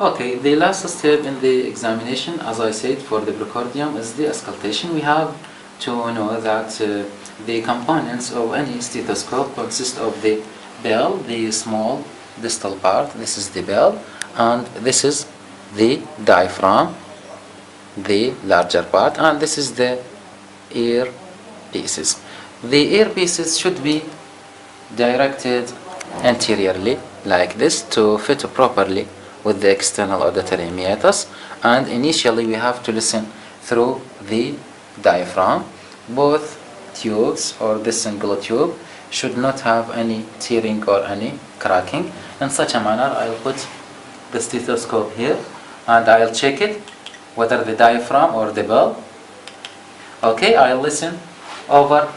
Okay, the last step in the examination, as I said, for the precordium is the auscultation. We have to know that the components of any stethoscope consist of the bell, the small distal part, this is the bell, and this is the diaphragm, the larger part, and this is the ear pieces. The ear pieces should be directed anteriorly like this to fit properly with the external auditory meatus, and initially we have to listen through the diaphragm. Both tubes or this single tube should not have any tearing or any cracking. In such a manner, I'll put the stethoscope here and I'll check it whether the diaphragm or the bell. Okay, I'll listen over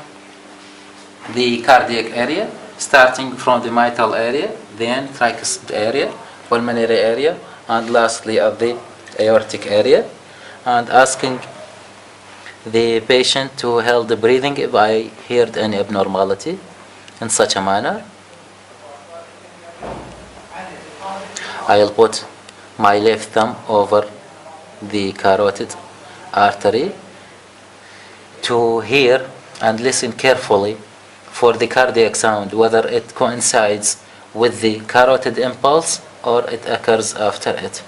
the cardiac area, starting from the mitral area, then tricuspid area, pulmonary area, and lastly at the aortic area, and asking the patient to hold the breathing if I heard any abnormality in such a manner. I'll put my left thumb over the carotid artery to hear and listen carefully for the cardiac sound, whether it coincides with the carotid impulse or it occurs after it.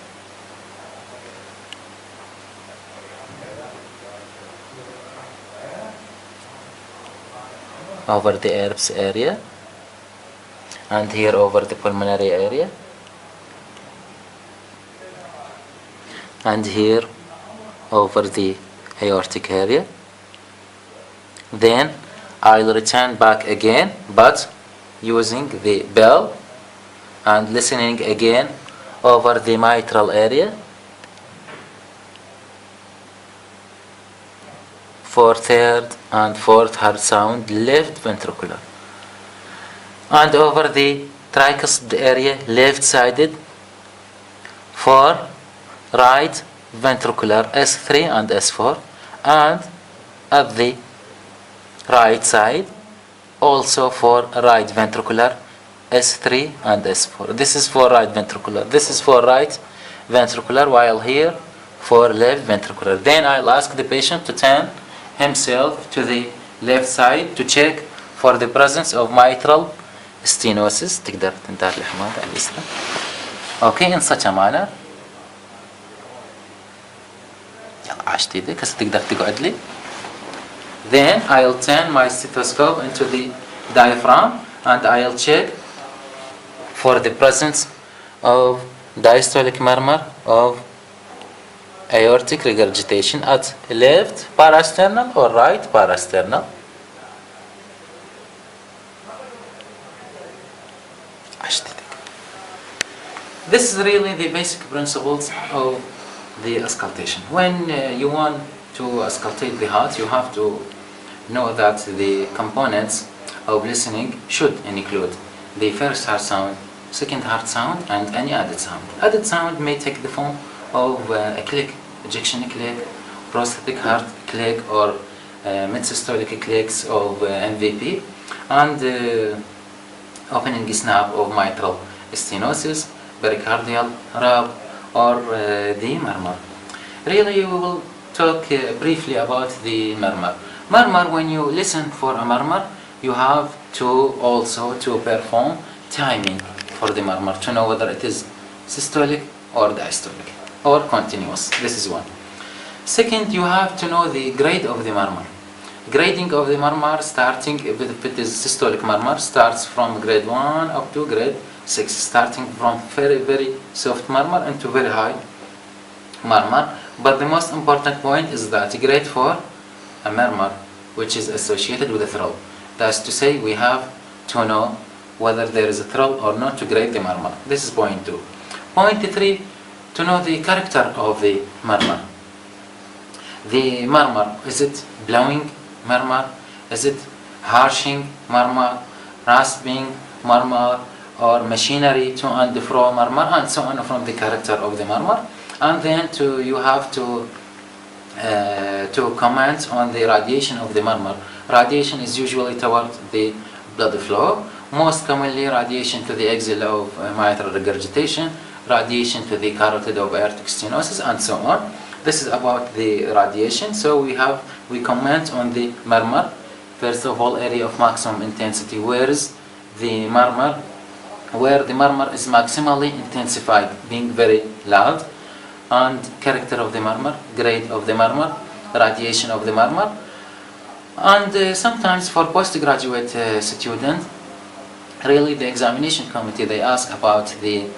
Over the herbs area, and here over the pulmonary area, and here over the aortic area. Then I'll return back again, but using the bell, and listening again over the mitral area for third and fourth heart sound, left ventricular, and over the tricuspid area, left sided, for right ventricular S3 and S4, and at the right side also for right ventricular S3 and S4. This is for right ventricular, this is for right ventricular, while here for left ventricular. Then I'll ask the patient to turn himself to the left side to check for the presence of mitral stenosis. تقدر تنتهي الحماضة على اليسرى. Okay, in such a manner. يلا عشت ايدك هسه تقدر تقعد لي. Then I'll turn my stethoscope into the diaphragm and I'll check for the presence of diastolic murmur of aortic regurgitation at left parasternal or right parasternal. This is really the basic principles of the auscultation. When you want to auscultate the heart, you have to know that the components of listening should include the first heart sound, second heart sound, and any added sound. Added sound may take the form of a click, ejection click, prosthetic heart click, or mid-systolic clicks of MVP, and opening snap of mitral stenosis, pericardial rub, or the murmur. Really, we will talk briefly about the murmur. Murmur, when you listen for a murmur, you have to also to perform timing for the murmur to know whether it is systolic or diastolic or continuous. This is one. Second, you have to know the grade of the murmur. Grading of the murmur, starting if it is systolic murmur, starts from grade 1 up to grade 6, starting from very, very soft murmur into very high murmur. But the most important point is that grade for a murmur which is associated with a thrill. That's to say, we have to know whether there is a thrill or not to grade the murmur. This is point 2. Point 3, to know the character of the murmur. The murmur, is it blowing murmur? Is it harshing murmur, rasping murmur, or machinery to and fro murmur, and so on, from the character of the murmur. And then you have to comment on the radiation of the murmur. Radiation is usually toward the blood flow, most commonly radiation to the axil of mitral regurgitation, radiation to the carotid of aortic stenosis, and so on. This is about the radiation. So we comment on the murmur. First of all, area of maximum intensity. Where the murmur is maximally intensified, being very loud, and character of the murmur, grade of the murmur, radiation of the murmur. And sometimes for postgraduate student, really the examination committee, they ask about the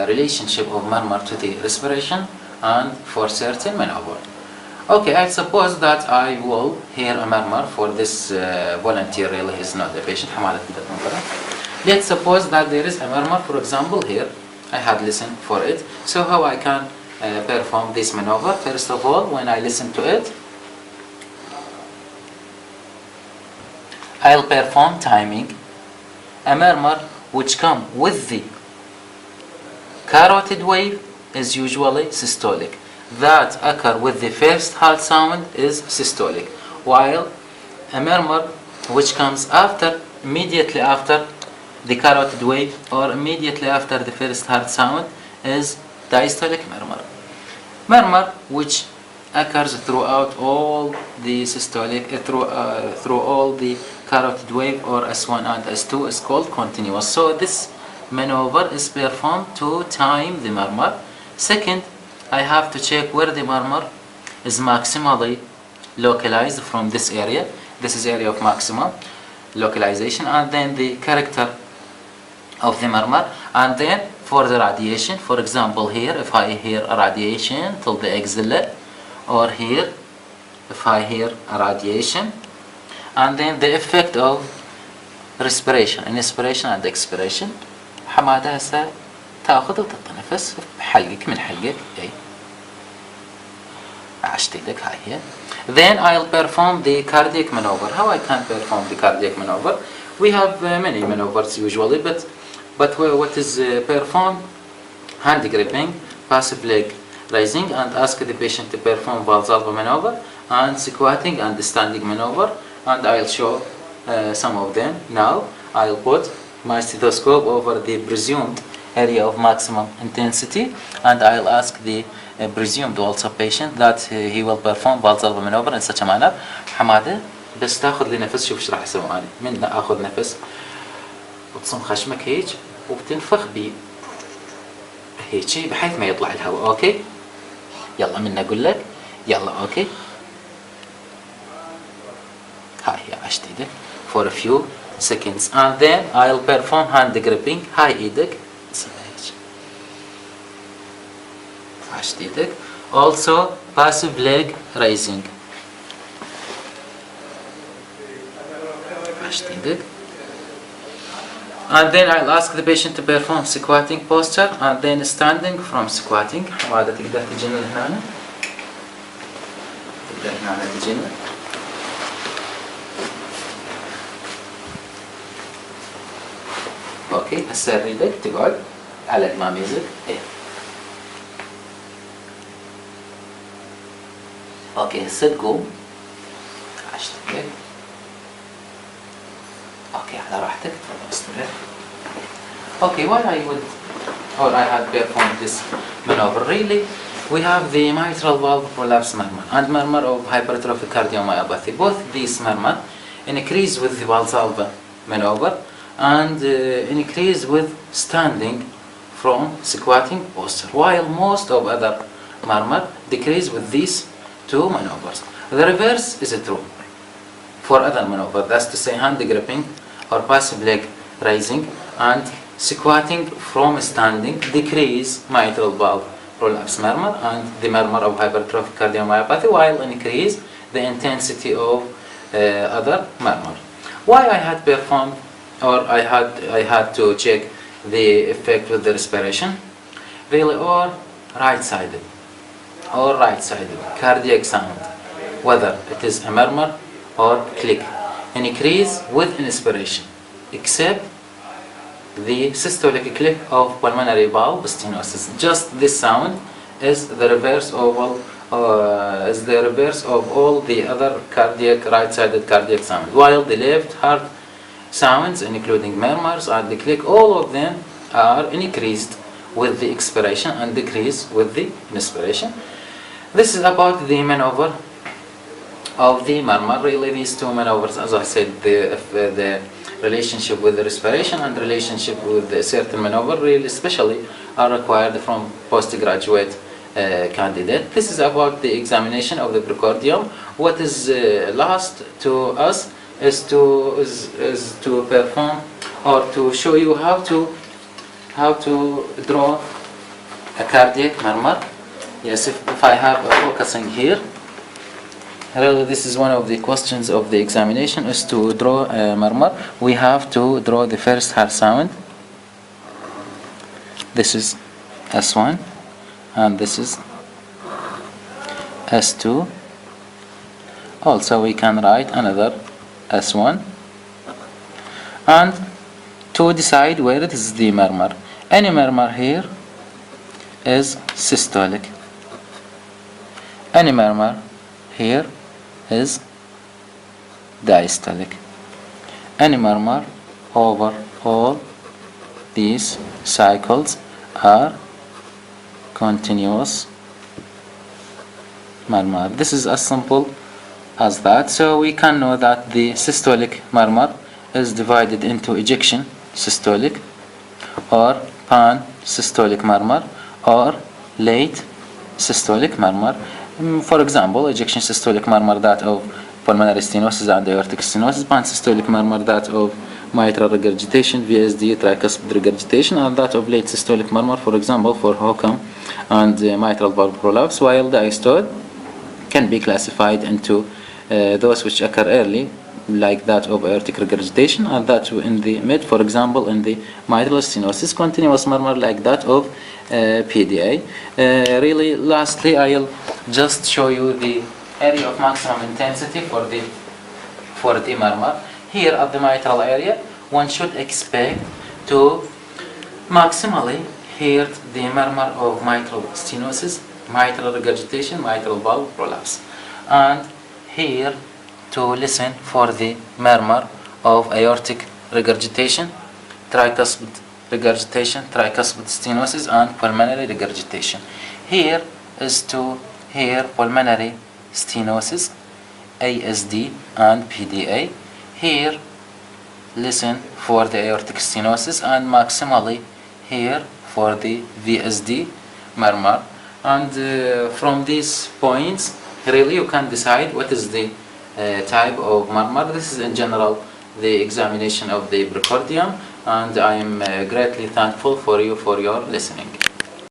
relationship of murmur to the respiration and for certain maneuver. Okay, I suppose that I will hear a murmur for this volunteer. Really, he's not a patient. Let's suppose that there is a murmur, for example, here. I had listened for it. So how I can perform this maneuver? First of all, when I listen to it, I'll perform timing. A murmur which comes with the carotid wave is usually systolic. That occur with the first heart sound is systolic, while a murmur which comes immediately after the carotid wave or immediately after the first heart sound is diastolic murmur. Murmur which occurs throughout all the systolic, through all the carotid wave or S1 and S2 is called continuous. So this maneuver is performed to time the murmur. Second, I have to check where the murmur is maximally localized from this area. This is area of maximum localization, and then the character of the murmur, and then for the radiation. For example, here if I hear a radiation till the axilla, or here if I hear a radiation, and then the effect of respiration, inspiration and expiration. حمادة هسه تاخذ وتتنفس بحلقك من حلقك. اي عشت ايدك هاي هي. Then I'll perform the cardiac maneuver. How I can perform the cardiac maneuver? We have many maneuvers usually, but what is performed? Hand gripping, passive leg raising, and ask the patient to perform Valsalva maneuver, and squatting and standing maneuver, and I'll show some of them now. I'll put my stethoscope over the presumed area of maximum intensity, and I'll ask the presumed also patient that he will perform Valsalva maneuver in such a manner. حمادة بس تاخذ لي نفس. شوف ايش راح اسوي انا. من اخذ نفس وتصم خشمك هيك وبتنفخ هيك بحيث ما يطلع الهواء. اوكي يلا من اقول لك يلا. اوكي هاي هي عشت ايدك for a few seconds, and then I'll perform hand gripping. هاي ايدك عشت ايدك. Also passive leg raising. عشت ايدك. And then I'll ask the patient to perform squatting posture, and then standing from squatting. وهذا تقدر تجينا هنا. تقدر هنا تجينا. اوكي هسه اريدك تقعد على دماميزك. ايه اوكي هسه تقوم. عشت ايدك. اوكي على راحتك استمر. Okay, what I would, or I had performed this maneuver, really, we have the mitral valve prolapse murmur and murmur of hypertrophic cardiomyopathy. Both these murmur increase with the Valsalva maneuver and increase with standing from squatting posture, while most of other murmur decrease with these two maneuvers. The reverse is true for other maneuver, that's to say hand gripping or passive leg raising and squatting from standing decrease mitral valve prolapse murmur and the murmur of hypertrophic cardiomyopathy, while increase the intensity of other murmur. Why I had performed, or I had to check the effect with the respiration, really, or right-sided cardiac sound, whether it is a murmur or click, increase with inspiration, except the systolic click of pulmonary valve stenosis. Just this sound is the reverse of all the other right-sided cardiac sounds, while the left heart sounds, including murmurs and the click, all of them are increased with the expiration and decrease with the inspiration. This is about the maneuver of the murmur. Really, these two maneuvers, as I said, the relationship with the respiration and relationship with the certain maneuver, really especially are required from postgraduate candidate. This is about the examination of the precordium. What is last to us is to perform or to show you how to draw a cardiac murmur. Yes, if I have a focusing here, really this is one of the questions of the examination, is to draw a murmur. We have to draw the first heart sound. This is S1 and this is S2. Also we can write another S1, and to decide where it is the murmur. Any murmur here is systolic. Any murmur here is diastolic. Any murmur over all these cycles are continuous murmur. This is as simple as that. So we can know that the systolic murmur is divided into ejection systolic or pan-systolic murmur or late systolic murmur. For example, ejection systolic murmur, that of pulmonary stenosis and aortic stenosis; pan-systolic murmur, that of mitral regurgitation, VSD, tricuspid regurgitation; and that of late systolic murmur, for example, for HOCM and mitral valve prolapse; while diastole can be classified into those which occur early, like that of aortic regurgitation, and that in the mid, for example, in the mitral stenosis; continuous murmur like that of PDA. Really, lastly, I'll just show you the area of maximum intensity for the murmur. Here at the mitral area, one should expect to maximally hear the murmur of mitral stenosis, mitral regurgitation, mitral valve prolapse, and here to listen for the murmur of aortic regurgitation, tricuspid regurgitation, tricuspid stenosis, and pulmonary regurgitation. Here is to hear pulmonary stenosis, ASD, and PDA. Here listen for the aortic stenosis and maximally hear for the VSD murmur. And from these points, really you can decide what is the type of murmur. This is in general the examination of the precordium, and I am greatly thankful for you for your listening.